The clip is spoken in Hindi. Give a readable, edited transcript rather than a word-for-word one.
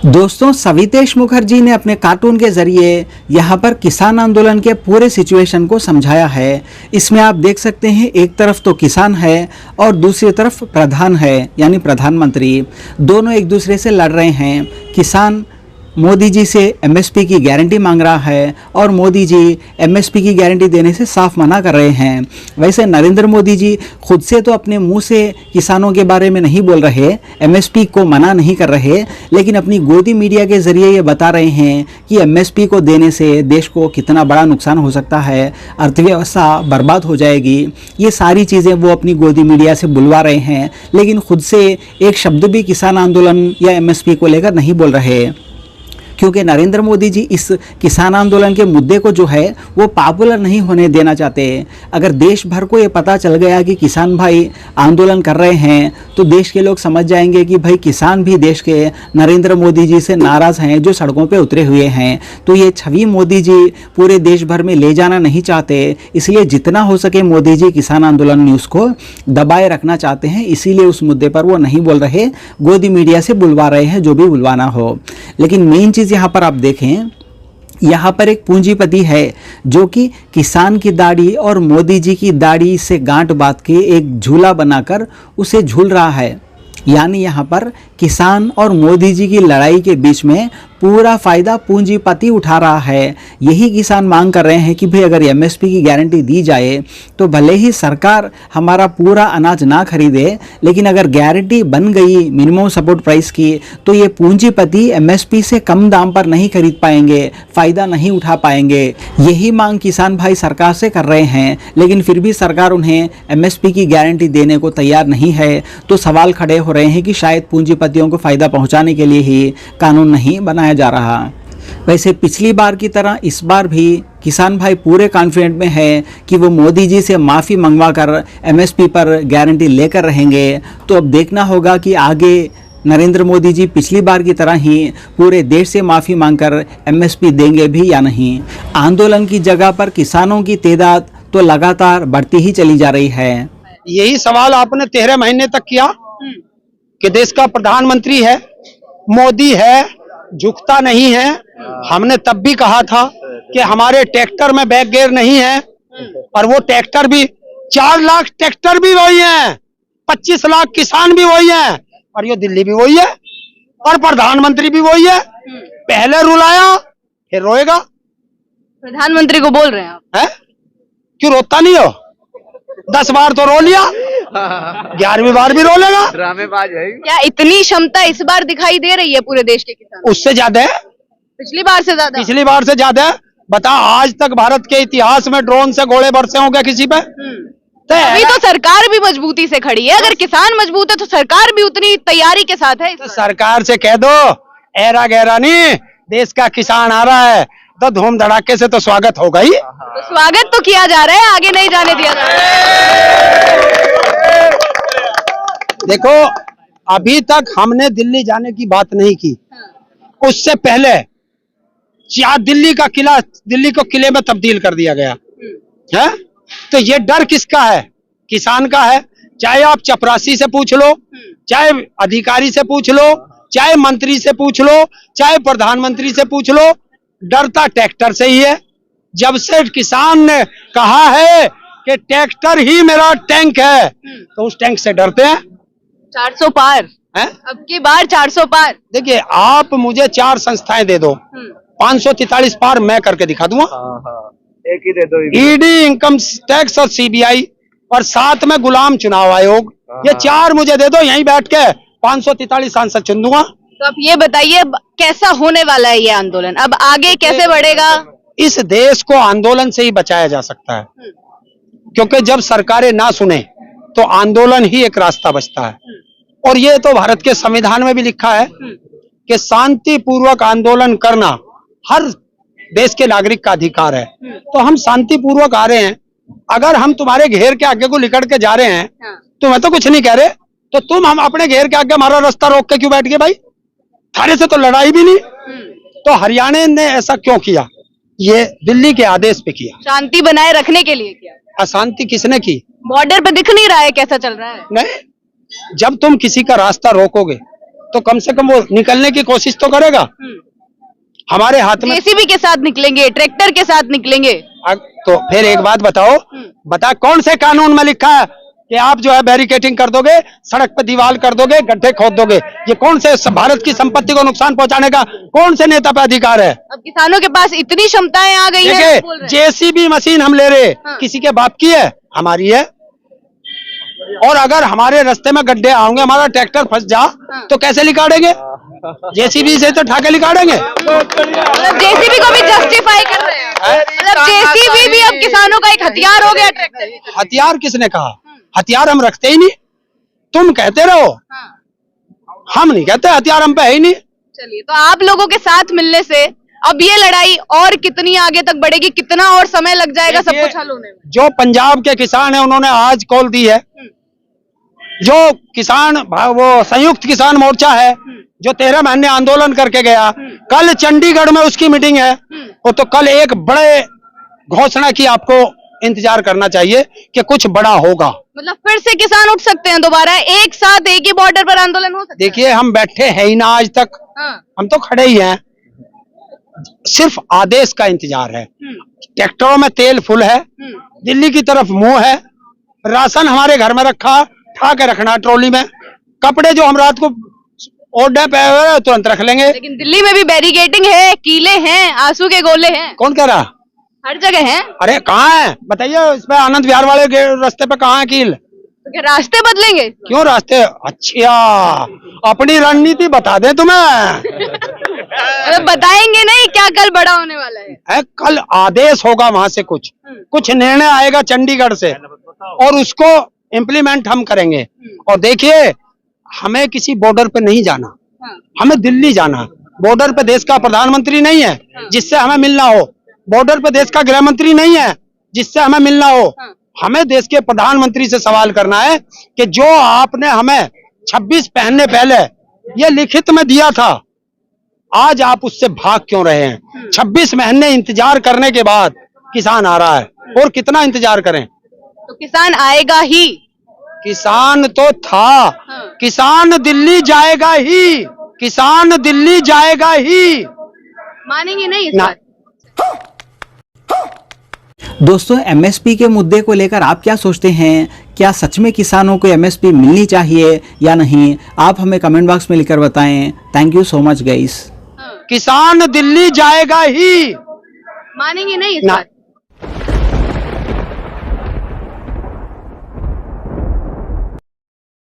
दोस्तों, सवितेश मुखर्जी ने अपने कार्टून के जरिए यहाँ पर किसान आंदोलन के पूरे सिचुएशन को समझाया है। इसमें आप देख सकते हैं, एक तरफ तो किसान है और दूसरी तरफ प्रधान है, यानी प्रधानमंत्री। दोनों एक दूसरे से लड़ रहे हैं। किसान मोदी जी से एमएसपी की गारंटी मांग रहा है और मोदी जी एमएसपी की गारंटी देने से साफ मना कर रहे हैं। वैसे नरेंद्र मोदी जी खुद से तो अपने मुंह से किसानों के बारे में नहीं बोल रहे, एमएसपी को मना नहीं कर रहे, लेकिन अपनी गोदी मीडिया के ज़रिए ये बता रहे हैं कि एमएसपी को देने से देश को कितना बड़ा नुकसान हो सकता है, अर्थव्यवस्था बर्बाद हो जाएगी। ये सारी चीज़ें वो अपनी गोदी मीडिया से बुलवा रहे हैं, लेकिन खुद से एक शब्द भी किसान आंदोलन या एमएसपी को लेकर नहीं बोल रहे, क्योंकि नरेंद्र मोदी जी इस किसान आंदोलन के मुद्दे को जो है वो पॉपुलर नहीं होने देना चाहते। अगर देश भर को ये पता चल गया कि किसान भाई आंदोलन कर रहे हैं तो देश के लोग समझ जाएंगे कि भाई किसान भी देश के नरेंद्र मोदी जी से नाराज़ हैं, जो सड़कों पे उतरे हुए हैं। तो ये छवि मोदी जी पूरे देश भर में ले जाना नहीं चाहते, इसलिए जितना हो सके मोदी जी किसान आंदोलन न्यूज़ को दबाए रखना चाहते हैं। इसीलिए उस मुद्दे पर वो नहीं बोल रहे, गोदी मीडिया से बुलवा रहे हैं जो भी बुलवाना हो। लेकिन मेन चीज़ यहाँ पर आप देखें, यहाँ पर एक पूंजीपति है जो कि किसान की दाढ़ी और मोदी जी की दाढ़ी से गांठ बांध के एक झूला बनाकर उसे झूल रहा है। यानी यहाँ पर किसान और मोदी जी की लड़ाई के बीच में पूरा फायदा पूंजीपति उठा रहा है। यही किसान मांग कर रहे हैं कि भाई अगर एमएसपी की गारंटी दी जाए तो भले ही सरकार हमारा पूरा अनाज ना खरीदे, लेकिन अगर गारंटी बन गई मिनिमम सपोर्ट प्राइस की तो ये पूंजीपति एमएसपी से कम दाम पर नहीं खरीद पाएंगे, फ़ायदा नहीं उठा पाएंगे। यही मांग किसान भाई सरकार से कर रहे हैं, लेकिन फिर भी सरकार उन्हें एमएसपी की गारंटी देने को तैयार नहीं है। तो सवाल खड़े हो रहे हैं कि शायद पूंजीपतियों को फ़ायदा पहुँचाने के लिए ही कानून नहीं बनाया जा रहा। वैसे पिछली बार की तरह इस बार भी किसान भाई पूरे कॉन्फिडेंट में है कि वो मोदी जी से माफ़ी मंगवा कर एमएसपी पर गारंटी लेकर रहेंगे। तो अब देखना होगा कि आगे नरेंद्र मोदी जी पिछली बार की तरह ही पूरे देश से माफ़ी मांगकर एमएसपी देंगे भी या नहीं। आंदोलन की जगह पर किसानों की तादाद तो लगातार बढ़ती ही चली जा रही है। यही सवाल आपने 13 महीने तक किया कि देश का प्रधानमंत्री है, मोदी है, झुकता नहीं है। हमने तब भी कहा था कि हमारे ट्रैक्टर में बैक गियर नहीं है, और वो ट्रैक्टर भी 4 लाख ट्रैक्टर भी वही है, 25 लाख किसान भी वही है, और ये दिल्ली भी वही है, और प्रधानमंत्री भी वही है। पहले रुलाया फिर रोएगा। प्रधानमंत्री को बोल रहे हैं आप? है? क्यों रोता नहीं हो? 10 बार तो रो लिया, 11वीं बार भी रो लेगा। ड्रामेबाज है। क्या इतनी क्षमता इस बार दिखाई दे रही है पूरे देश के किसानों? उससे ज्यादा है, पिछली बार से ज्यादा? पिछली बार से ज्यादा है। बता, आज तक भारत के इतिहास में ड्रोन से गोले बरसे होंगे किसी पे? तो अभी तो सरकार भी मजबूती से खड़ी है। अगर किसान मजबूत है तो सरकार भी उतनी तैयारी के साथ है। तो सरकार से कह दो, ऐरा गहरा नहीं, देश का किसान आ रहा है तो धूम धड़ाके से तो स्वागत होगा ही। तो स्वागत तो किया जा रहा है, आगे नहीं जाने दिया जा रहा है। देखो, अभी तक हमने दिल्ली जाने की बात नहीं की। उससे पहले दिल्ली को किले में तब्दील कर दिया गया है। तो ये डर किसका है? किसान का है। चाहे आप चपरासी से पूछ लो, चाहे अधिकारी से पूछ लो, चाहे मंत्री से पूछ लो, चाहे प्रधानमंत्री से पूछ लो, डरता ट्रैक्टर से ही है। जब से किसान ने कहा है कि ट्रैक्टर ही मेरा टैंक है, तो उस टैंक से डरते हैं। 400 पार है? अब की बार 400 पार। देखिए, आप मुझे 4 संस्थाएं दे दो, 543 पार मैं करके दिखा दूंगा। एक ही दे दो। ईडी, इनकम टैक्स और सीबीआई, और साथ में गुलाम चुनाव आयोग, ये 4 मुझे दे दो, यहीं बैठ के 543 सांसद चुन दूंगा। तो अब ये बताइए कैसा होने वाला है ये आंदोलन, अब आगे कैसे बढ़ेगा? इस देश को आंदोलन से ही बचाया जा सकता है, क्योंकि जब सरकारें ना सुने तो आंदोलन ही एक रास्ता बचता है। और ये तो भारत के संविधान में भी लिखा है कि शांतिपूर्वक आंदोलन करना हर देश के नागरिक का अधिकार है। तो हम शांतिपूर्वक आ रहे हैं। अगर हम तुम्हारे घेर के आगे को लिकड़ के जा रहे हैं तो मैं तो कुछ नहीं कह रहे, तो तुम हम अपने घेर के आगे हमारा रास्ता रोक के क्यों बैठ गए? भाई, थाने से तो लड़ाई भी नहीं। तो हरियाणा ने ऐसा क्यों किया? ये दिल्ली के आदेश पे किया। शांति बनाए रखने के लिए किया। अशांति किसने की? बॉर्डर पे दिख नहीं रहा है कैसा चल रहा है। नहीं, जब तुम किसी का रास्ता रोकोगे तो कम से कम वो निकलने की कोशिश तो करेगा। हमारे हाथ में जेसीबी के साथ निकलेंगे, ट्रैक्टर के साथ निकलेंगे। तो फिर एक बात बताओ, बता कौन से कानून में लिखा है कि आप जो है बैरिकेटिंग कर दोगे, सड़क पे दीवार कर दोगे, गड्ढे खोद दोगे? ये कौन से भारत की संपत्ति को नुकसान पहुंचाने का कौन से नेता पे अधिकार है? अब किसानों के पास इतनी क्षमताएं आ गई हैं, देखिए, बोल रहे हैं। जेसीबी मशीन हम ले रहे, हाँ। किसी के बाप की है? हमारी है। और अगर हमारे रास्ते में गड्ढे आओगे, हमारा ट्रैक्टर फंस जा, तो कैसे निकालेंगे? जेसीबी से तो ठाके निकालेंगे। मतलब जेसीबी को भी जस्टिफाई कर रहे हैं। मतलब जेसीबी भी अब किसानों का एक हथियार हो गया। ट्रैक्टर हथियार किसने कहा? हथियार हम रखते ही नहीं। तुम कहते रहो, हम नहीं कहते, हथियार हम पे है ही नहीं। चलिए, तो आप लोगों के साथ मिलने से अब ये लड़ाई और कितनी आगे तक बढ़ेगी, कितना और समय लग जाएगा सब कुछ हल होने में? जो पंजाब के किसान है, उन्होंने आज कॉल दी है। जो किसान वो संयुक्त किसान मोर्चा है, जो 13 महीने आंदोलन करके गया, कल चंडीगढ़ में उसकी मीटिंग है। वो तो कल एक बड़े घोषणा की आपको इंतजार करना चाहिए कि कुछ बड़ा होगा। मतलब फिर से किसान उठ सकते हैं दोबारा, एक साथ एक ही बॉर्डर पर आंदोलन हो सकता है? देखिए, हम बैठे हैं ही ना आज तक, हम तो खड़े ही हैं। सिर्फ आदेश का इंतजार है। ट्रैक्टरों में तेल फुल है, दिल्ली की तरफ मुंह है, राशन हमारे घर में रखा, ठा के रखना ट्रॉली में, कपड़े जो हम रात को ओढ़े पे हुए तुरंत रख लेंगे। लेकिन दिल्ली में भी बैरिकेडिंग है, कीले हैं, आंसू के गोले हैं, कौन कह रहा? हर जगह हैं। अरे कहाँ है बताइए, इस पे आनंद विहार वाले रास्ते पे कहाँ है कील? तो क्या रास्ते बदलेंगे? क्यों रास्ते? अच्छा, अपनी रणनीति बता दे तुम्हें। मतलब बताएंगे नहीं क्या कल बड़ा होने वाला है? कल आदेश होगा वहां से, कुछ निर्णय आएगा चंडीगढ़ से, और उसको इम्प्लीमेंट हम करेंगे। और देखिए, हमें किसी बॉर्डर पे नहीं जाना, हमें दिल्ली जाना। बॉर्डर पे देश का प्रधानमंत्री नहीं है जिससे हमें मिलना हो, बॉर्डर पे देश का गृह मंत्री नहीं है जिससे हमें मिलना हो। हमें देश के प्रधानमंत्री से सवाल करना है कि जो आपने हमें 26 महीने पहले ये लिखित में दिया था, आज आप उससे भाग क्यों रहे हैं? 26 महीने इंतजार करने के बाद किसान आ रहा है, और कितना इंतजार करें? तो किसान आएगा ही। किसान तो था, किसान दिल्ली जाएगा ही, किसान दिल्ली जाएगा ही। मानेंगे नहीं इस ना। बात? दोस्तों, एमएसपी के मुद्दे को लेकर आप क्या सोचते हैं? क्या सच में किसानों को एमएसपी मिलनी चाहिए या नहीं? आप हमें कमेंट बॉक्स में लिखकर बताएं। Thank you so much guys. किसान दिल्ली जाएगा ही। मानेंगे नहीं इस ना। बात?